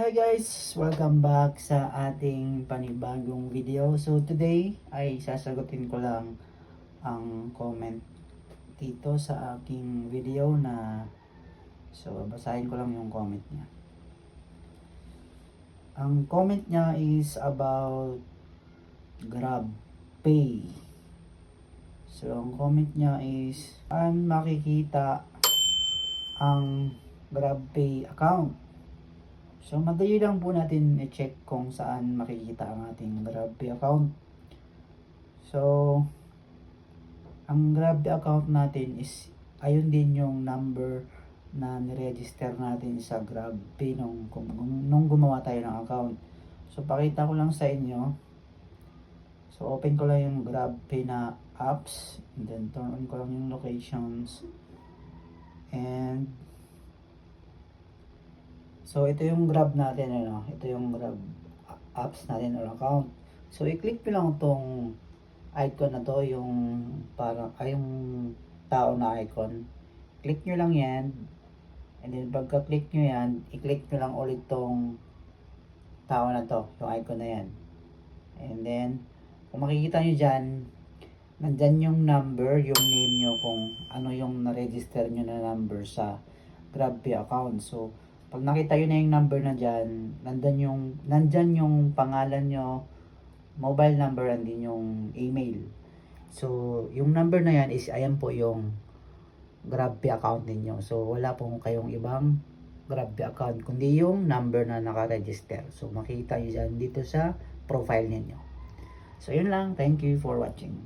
Hi guys! Welcome back sa ating panibagong video. So today ay sasagutin ko lang ang comment dito sa aking video na basahin ko lang yung comment niya. Ang comment niya is about GrabPay. So ang comment niya is saan makikita ang GrabPay account. So, madali lang po natin i-check kung saan makikita ang ating GrabPay account. So, ang GrabPay account natin is ayun din yung number na niregister natin sa GrabPay nung gumawa tayo ng account. So, pakita ko lang sa inyo. So, open ko lang yung GrabPay na apps. And then, turn on ko lang yung locations. And so, ito yung Grab natin, Ito yung Grab apps natin or account. So, i-click nyo lang itong icon na to, yung parang, yung tao na icon. Click nyo lang yan. And then, pagka-click nyo yan, i-click nyo lang ulit tong tao na to, yung icon na yan. And then, kung makikita nyo dyan, nandyan yung number, yung name nyo, kung ano yung na-register nyo na number sa GrabPay account. So, pag nakita yun na yung number na dyan, nandyan yung pangalan nyo, mobile number, and din yung email. So, yung number na yan is, ayan po yung GrabPay account ninyo. So, wala pong kayong ibang GrabPay account, kundi yung number na nakaregister. So, makikita nyo dyan dito sa profile ninyo. So, yun lang. Thank you for watching.